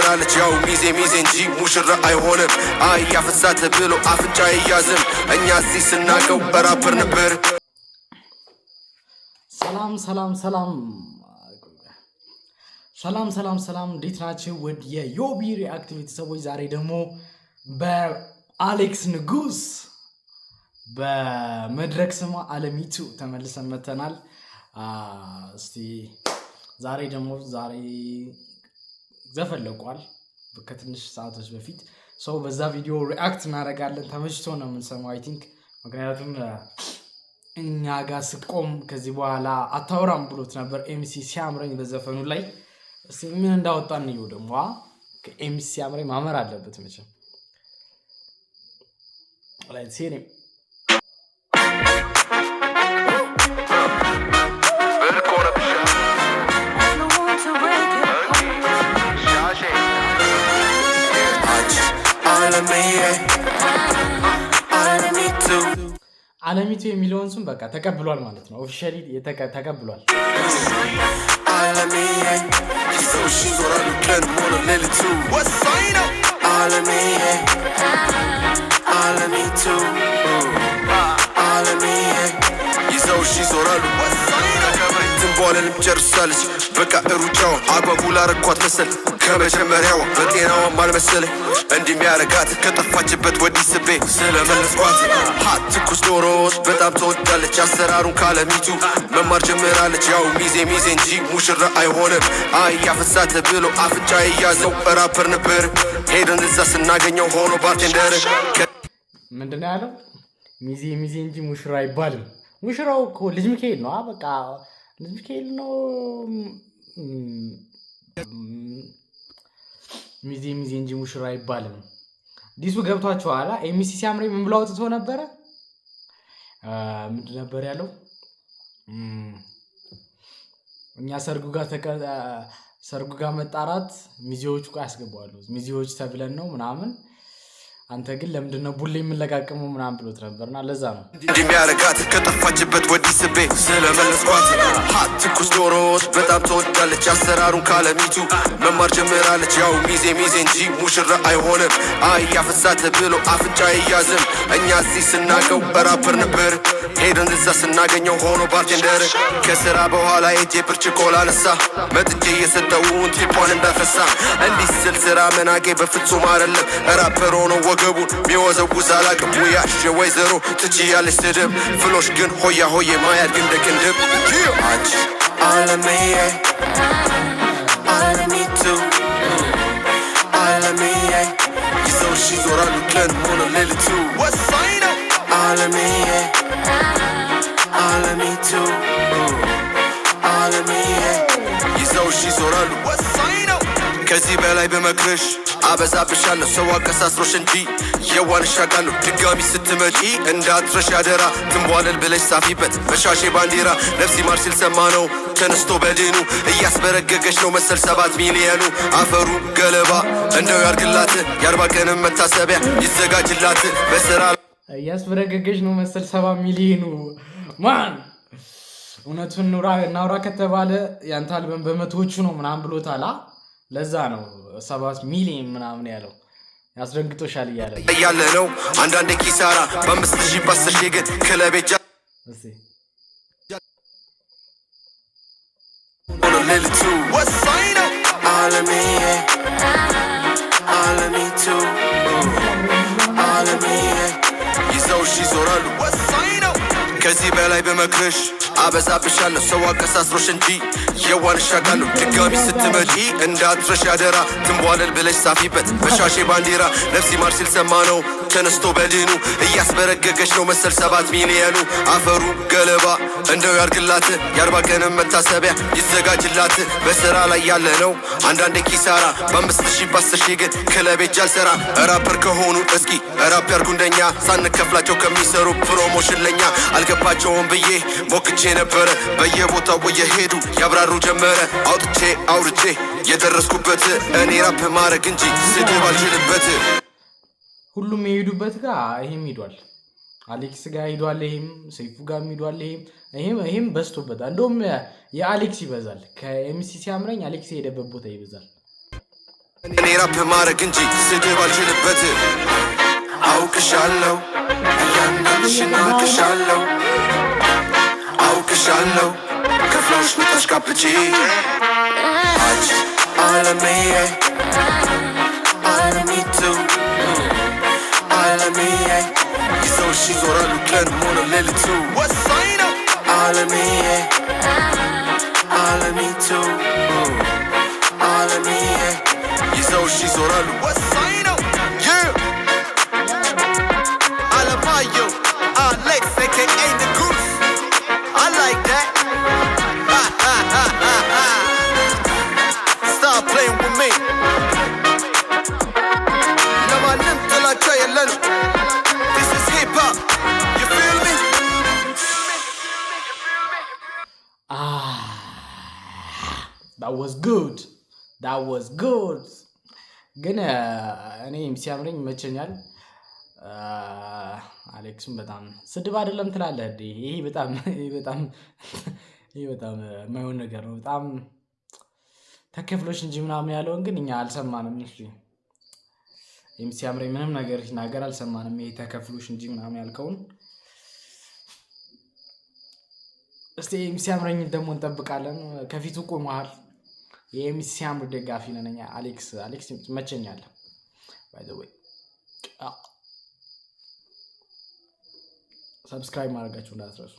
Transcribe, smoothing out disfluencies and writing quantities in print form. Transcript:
ጀምራለች ያው ሚዜ እንጂ ሙሽራ አይሆንም አይ ያፈሳተ ብሎ አፍንጫ ይያዝም እኛ እዚህ ስናቀው ራፐር ነበር ሰላም እንዴት ናችሁ ወድ የዮቢ ሪአክት ቤተሰቦች ዛሬ ደግሞ በአሌክስ ንጉስ በመድረክ ስሙ አለሚቱ ተመልሰን መተናል እስቲ ዛሬ ዘፈለቋል ከትንሽ ሰዓቶች በፊት ሰው በዛ ቪዲዮ ሪአክት እናደርጋለን ተመችቶ ነው የምንሰማው አይ ቲንክ ምክንያቱም እኛ ጋር ስቆም ከዚህ በኋላ አታውራም ብሎት ነበር ኤምሲ ሲያምረኝ በዘፈኑ ላይ እስቲ ምን እንዳወጣን ነው ደግሞ ከኤምሲ ሲያምረኝ ማመር አለበት መቼም ላይት ሲኔ አለሚቱ የሚለውን ስም በቃ ተቀብሏል ማለት ነው ኦፊሻሊ ተቀብሏል ትንቧለንም ጨርሳለች በቃ ሩጫው አጓጉላ ረኳት መሰል ከመጀመሪያው በጤናዋም አልመሰለኝ እንዲህ የሚያረጋት ከጠፋችበት ወዲህ ስቤ ስለመለስኳት ሀት ትኩስ ዶሮዎች በጣም ተወዳለች አሰራሩን ካለሚቱ መማር ጀምራለች ያው ሚዜ እንጂ ሙሽራ አይሆንም አይ ያፈሳተ ብሎ አፍንጫ ይያዘው ራፐር ነበር ሄደን እዛ ስናገኘው ሆኖ ባርቴንደር ምንድን ነው ያለው ሚዜ እንጂ ሙሽራ አይባልም ሙሽራው እኮ ልጅ ሚካኤል ነው በቃ ልጅ ሚካኤል ነው ሚዜ እንጂ ሙሽራ አይባልም ዲሱ ገብቷቸዋል ኤምሲ ሲያምረኝ ምን ብሎ አውጥቶ ነበረ ምንድን ነበር ያለው እኛ ሰርጉ ጋር መጣራት ሚዜዎቹ ጋር ያስገባሉ ሚዜዎች ተብለን ነው ምናምን አንተ ግን ለምንድነው ቡሌ የምንለቃቀመው ምናምን ብሎት ነበርና ለዛ ነው እንደሚያረጋት ከጠፋችበት ወዲህ ስቤ ስለመለስኳት ሀት ትኩስ ዶሮዎች በጣም ተወዳለች አሰራሩን ካለሚቱ መማር ጀምራለች ያው ሚዜ እንጂ ሙሽራ አይሆንም አይ ያፈሳተ ብሎ አፍንጫ ይያዝም እኛ እዚህ ስናቀው ራፐር ነበር ሄደን እዛ ስናገኘው ሆኖ ባርቴንደር ከስራ በኋላ ሄጄ ብርጭቆ ላነሳ መጥቼ የሰጠውን ቲፖን እንዳፈሳ እንዲህ ስል ስራ መናጌ በፍጹም አይደለም ራፐር ሆኖ ገቡን ሚወዘውዝ አላቅም ውያሽ ወይዘሮ ትችያለች ስድብ ፍሎሽ ግን ሆያ ሆዬ ማያድ ግን ደቅንድብ አንቺ አለምዬ አለሚቱ አለምዬ ይዘውሽ ይዞራሉ ቀን ሆነ ሌሊቱ ወሳኝ ነው አለምዬ አለሚቱ አለምዬ ይዘውሽ ይዞራሉ ወሳኝ ነው ከዚህ በላይ በመክረሽ አበዛብሻለሁ ሰው አቀሳስሮሽ እንጂ የዋንሻቃለሁ ድጋሚ ስትመጪ እንዳትረሽ ያደራ ትንቧለል ብለሽ ጻፊበት በሻሼ ባንዲራ ነፍሲ ማር ሲል ሰማ ነው ተነስቶ በድኑ እያስበረገገች ነው መሰል 7 ሚሊዮኑ አፈሩ ገለባ እንደው ያርግላት የ40 ቀንም መታሰቢያ ይዘጋጅላት በስራ እያስበረገገች ነው መሰል 7 ሚሊዮኑ ማን እውነቱን ናውራ ከተባለ ያንተ አልበም በመቶዎቹ ነው ምናምን ብሎታላ ለዛ ነው 7 ሚሊዮን ምናምን ያለው ያስደንግጦሻል እያለ ነው አንዳንዴ ኪሳራ በ5000 በ10000 ግን ክለቤጃ እሺ ሌሊቱ ወሳኝ ነው አለምዬ አለሚቱ አለምዬ ይዘውሽ ይዞራሉ ወሳኝ ነው ከዚህ በላይ በመክረሽ አበዛብሻለሁ ሰው አቀሳስሮሽ እንጂ የዋንሻቃለሁ ድጋሚ ስትመጪ እንዳትረሽ ያደራ ትንቧለል ብለሽ ጻፊበት በሻሼ ባንዲራ ነፍሲ ማር ሲል ሰማ ነው ተነስቶ በድኑ እያስበረገገች ነው መሰል 7 ሚሊዮኑ አፈሩ ገለባ እንደው ያርግላት የ40 ቀንም መታሰቢያ ይዘጋጅላት በስራ ላይ ያለ ነው አንዳንዴ ኪሳራ በ5000 በ10000 ግን ክለቤጃ አልሰራ ራፐር ከሆኑ እስኪ ራፕ ያርጉ እንደኛ ሳንከፍላቸው ከሚሰሩ ፕሮሞሽን ለኛ አልገባቸውም ብዬ ሞክቼ ነበረ በየቦታው እየሄዱ ያብራሩ ጀመረ አውጥቼ አውርቼ የደረስኩበት እኔ ራፕ ማድረግ እንጂ ስድብ አልችልበት ሁሉም የሄዱበት ጋር ይሄም ሄዷል አሌክስ ጋር ሄዷል ይሄም ሰይፉ ጋር ሄዷል ይሄም በስቶበታል እንደውም የአሌክስ ይበዛል ከኤምሲ ሲያምረኝ አሌክስ የሄደበት ቦታ ይበዛል እኔ ራፕ ማረግ እንጂ ስድብ አልችልበት አውቅሻለሁ እያንዳንድሽን አውቅሻለሁ አውቅሻለሁ ከፍሎሽ ልታሽቃብጪ አንቺ አለምዬ አለሚቱ አለምዬ ይዘውሽ ይዞራሉ ቀን ሆነ ሌሊቱ ወሳኝ ነው አለምዬ አለሚቱ አለምዬ ይዘውሽ ይዞራሉ ወሳኝ ነው Alamayo Alex aka the goose I like that Stop playing with me Lama nimta la chaya lanu This is hip hop You feel me That was good That was good ግን እኔ ሲያምረኝ ይመቸኛል አሌክስም በጣም ስድብ አይደለም ትላለህ እንዴ ይሄ በጣም የማይሆን ነገር ነው በጣም ተከፍሎሽ እንጂ ምናምን ያለውን ግን እኛ አልሰማንም እሺ ሲያምረኝ ምንም ነገር ሲናገር አልሰማንም ይሄ ተከፍሎሽ እንጂ ምናምን ያልከውን እስቲ ሲያምረኝ ደግሞ እንጠብቃለን ከፊቱ ቆመሃል ሲያምር ደጋፊ ነኝ አሌክስ መቸኛል by the way ሰብስክራይብ ማድረጋችሁ እንዳትረሱ